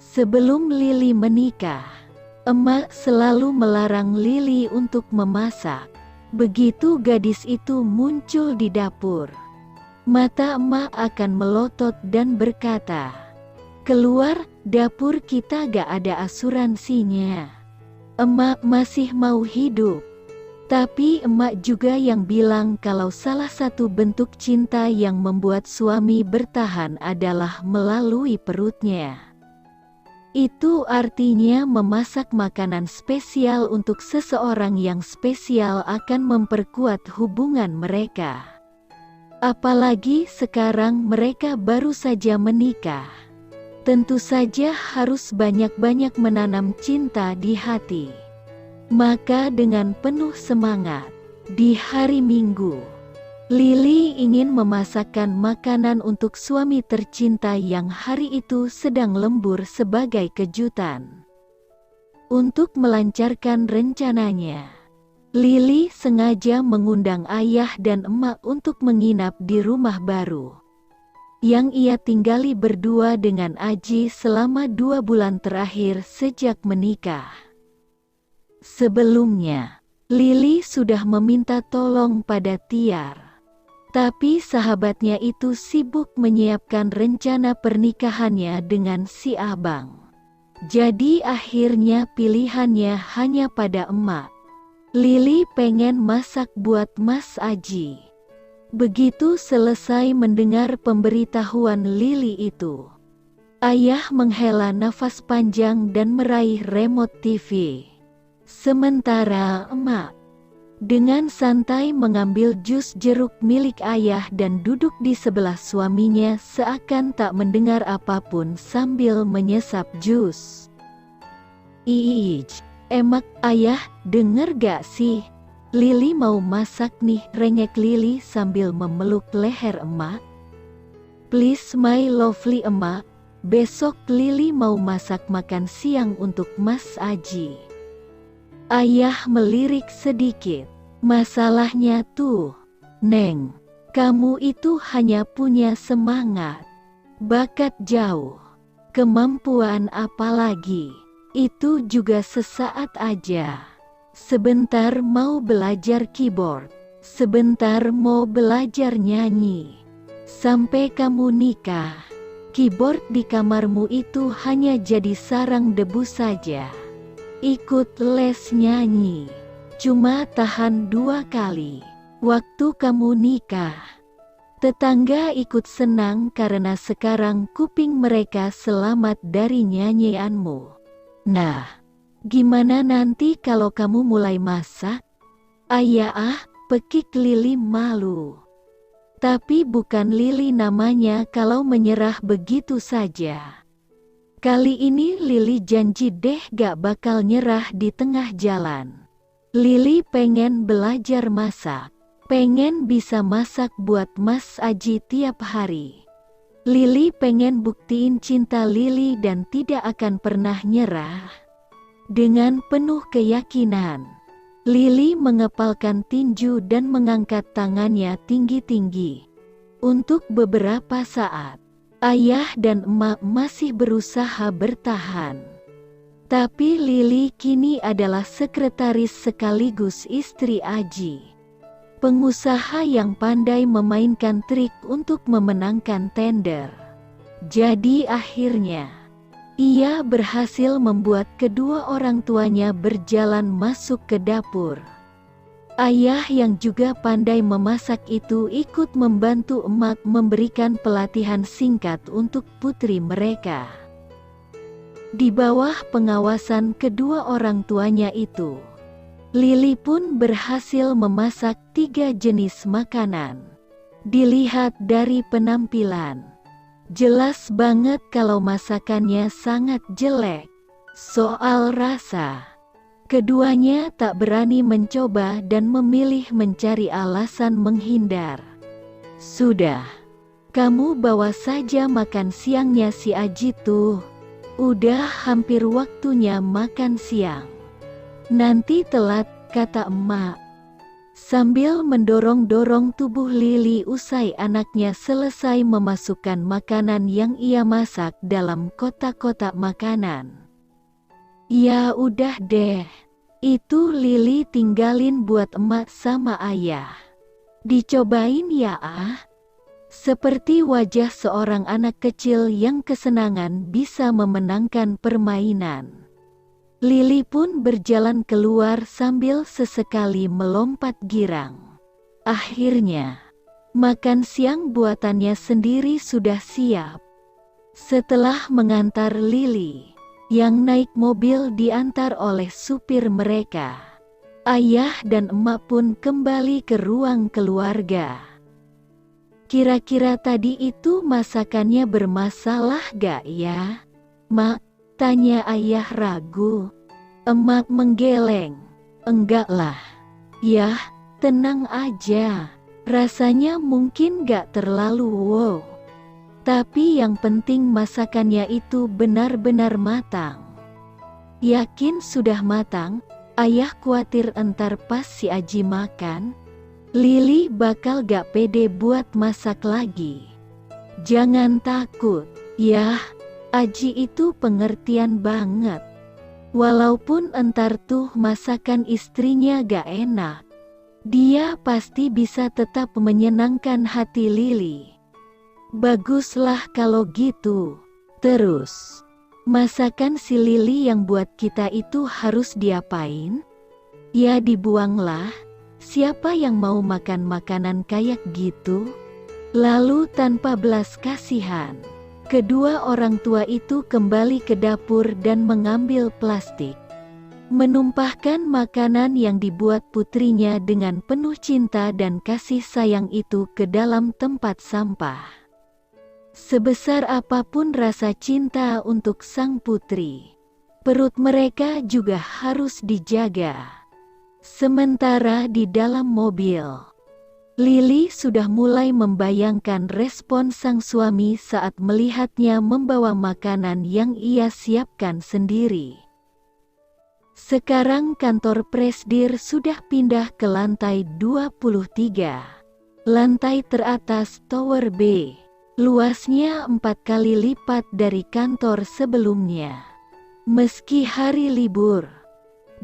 Sebelum Lili menikah, emak selalu melarang Lili untuk memasak. Begitu gadis itu muncul di dapur, mata emak akan melotot dan berkata, "Keluar, dapur kita gak ada asuransinya." Emak masih mau hidup. Tapi emak juga yang bilang kalau salah satu bentuk cinta yang membuat suami bertahan adalah melalui perutnya. Itu artinya memasak makanan spesial untuk seseorang yang spesial akan memperkuat hubungan mereka. Apalagi sekarang mereka baru saja menikah. Tentu saja harus banyak-banyak menanam cinta di hati. Maka dengan penuh semangat, di hari Minggu, Lili ingin memasakkan makanan untuk suami tercinta yang hari itu sedang lembur sebagai kejutan. Untuk melancarkan rencananya, Lili sengaja mengundang ayah dan emak untuk menginap di rumah baru yang ia tinggali berdua dengan Aji selama 2 bulan terakhir sejak menikah. Sebelumnya, Lili sudah meminta tolong pada Tiar. Tapi sahabatnya itu sibuk menyiapkan rencana pernikahannya dengan si abang. Jadi akhirnya pilihannya hanya pada emak. Lili pengen masak buat Mas Aji. Begitu selesai mendengar pemberitahuan Lili itu, ayah menghela nafas panjang dan meraih remote TV. Sementara emak dengan santai mengambil jus jeruk milik ayah dan duduk di sebelah suaminya seakan tak mendengar apapun sambil menyesap jus. "Iij, emak, ayah, denger gak sih? Lili mau masak nih," rengek Lili sambil memeluk leher emak. "Please my lovely emak, besok Lili mau masak makan siang untuk Mas Aji." Ayah melirik sedikit. "Masalahnya tuh, Neng, kamu itu hanya punya semangat, bakat jauh, kemampuan apalagi, itu juga sesaat aja. Sebentar mau belajar keyboard, sebentar mau belajar nyanyi. Sampai kamu nikah, keyboard di kamarmu itu hanya jadi sarang debu saja. Ikut les nyanyi, cuma tahan 2 kali. Waktu kamu nikah, tetangga ikut senang karena sekarang kuping mereka selamat dari nyanyianmu. Nah, gimana nanti kalau kamu mulai masak?" "Ayah, pekik Lili malu. Tapi bukan Lili namanya kalau menyerah begitu saja. Kali ini Lili janji deh gak bakal nyerah di tengah jalan. Lili pengen belajar masak, pengen bisa masak buat Mas Aji tiap hari. Lili pengen buktiin cinta Lili dan tidak akan pernah nyerah." Dengan penuh keyakinan, Lili mengepalkan tinju dan mengangkat tangannya tinggi-tinggi. Untuk beberapa saat, ayah dan emak masih berusaha bertahan. Tapi Lili kini adalah sekretaris sekaligus istri Aji. Pengusaha yang pandai memainkan trik untuk memenangkan tender. Jadi akhirnya, ia berhasil membuat kedua orang tuanya berjalan masuk ke dapur. Ayah yang juga pandai memasak itu ikut membantu emak memberikan pelatihan singkat untuk putri mereka. Di bawah pengawasan kedua orang tuanya itu, Lili pun berhasil memasak 3 jenis makanan. Dilihat dari penampilan, jelas banget kalau masakannya sangat jelek. Soal rasa, keduanya tak berani mencoba dan memilih mencari alasan menghindar. "Sudah, kamu bawa saja makan siangnya si Aji tuh. Udah hampir waktunya makan siang. Nanti telat," kata emak. Sambil mendorong-dorong tubuh Lili usai anaknya selesai memasukkan makanan yang ia masak dalam kotak-kotak makanan. Ya udah deh, itu Lili tinggalin buat emak sama ayah. Dicobain ya ah. Seperti wajah seorang anak kecil yang kesenangan bisa memenangkan permainan. Lili pun berjalan keluar sambil sesekali melompat girang. Akhirnya, makan siang buatannya sendiri sudah siap. Setelah mengantar Lili, yang naik mobil diantar oleh supir mereka, ayah dan emak pun kembali ke ruang keluarga. Kira-kira tadi itu masakannya bermasalah gak ya, Mak? Tanya ayah ragu. Emak menggeleng. Enggak lah. Yah, tenang aja. Rasanya mungkin gak terlalu wow. Tapi yang penting masakannya itu benar-benar matang. Yakin sudah matang? Ayah khawatir entar pas si Aji makan, Lili bakal gak pede buat masak lagi. Jangan takut, yah. Aji itu pengertian banget. Walaupun entar tuh masakan istrinya gak enak, dia pasti bisa tetap menyenangkan hati Lili. Baguslah kalau gitu. Terus, masakan si Lili yang buat kita itu harus diapain? Ya dibuanglah. Siapa yang mau makan makanan kayak gitu? Lalu tanpa belas kasihan, kedua orang tua itu kembali ke dapur dan mengambil plastik. Menumpahkan makanan yang dibuat putrinya dengan penuh cinta dan kasih sayang itu ke dalam tempat sampah. Sebesar apapun rasa cinta untuk sang putri, perut mereka juga harus dijaga. Sementara di dalam mobil, Lili sudah mulai membayangkan respon sang suami saat melihatnya membawa makanan yang ia siapkan sendiri. Sekarang kantor Presdir sudah pindah ke lantai 23, lantai teratas Tower B. Luasnya 4 kali lipat dari kantor sebelumnya. Meski hari libur,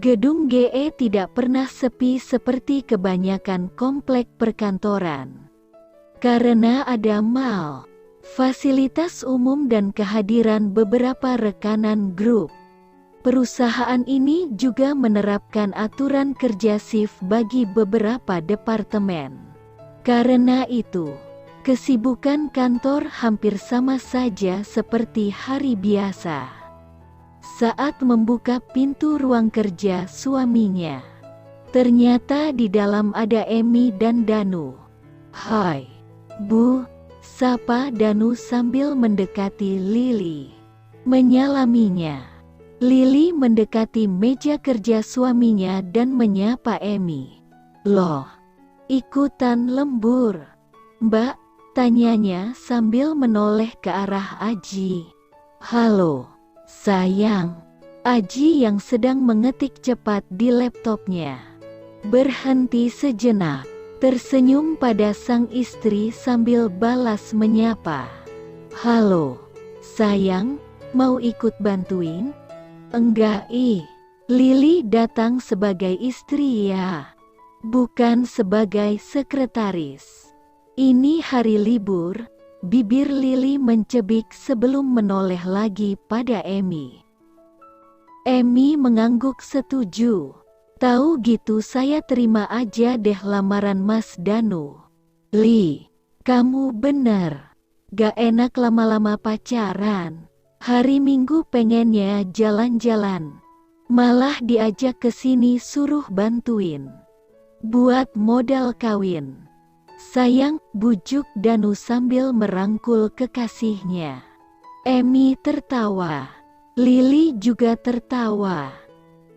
gedung GE tidak pernah sepi seperti kebanyakan komplek perkantoran. Karena ada mal, fasilitas umum dan kehadiran beberapa rekanan grup, perusahaan ini juga menerapkan aturan kerja shift bagi beberapa departemen. Karena itu, kesibukan kantor hampir sama saja seperti hari biasa. Saat membuka pintu ruang kerja suaminya, ternyata di dalam ada Emi dan Danu. "Hai, Bu," sapa Danu sambil mendekati Lili. Menyalaminya, Lili mendekati meja kerja suaminya dan menyapa Emi. "Loh, ikutan lembur, Mbak?" tanyanya sambil menoleh ke arah Aji. "Halo, sayang." Aji yang sedang mengetik cepat di laptopnya berhenti sejenak, tersenyum pada sang istri sambil balas menyapa. "Halo, sayang, mau ikut bantuin?" "Enggak ih, Lili datang sebagai istri ya, bukan sebagai sekretaris. Ini hari libur." Bibir Lili mencebik sebelum menoleh lagi pada Emi. Emi mengangguk setuju. "Tahu gitu saya terima aja deh lamaran Mas Danu." "Li, kamu bener. Gak enak lama-lama pacaran. Hari Minggu pengennya jalan-jalan, malah diajak ke sini suruh bantuin buat modal kawin." "Sayang," bujuk Danu sambil merangkul kekasihnya. Emi tertawa. Lili juga tertawa.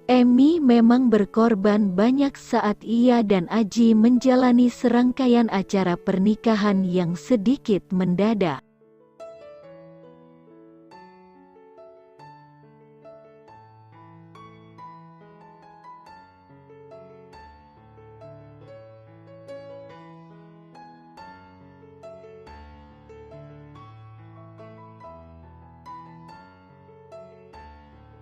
Emi memang berkorban banyak saat ia dan Aji menjalani serangkaian acara pernikahan yang sedikit mendadak.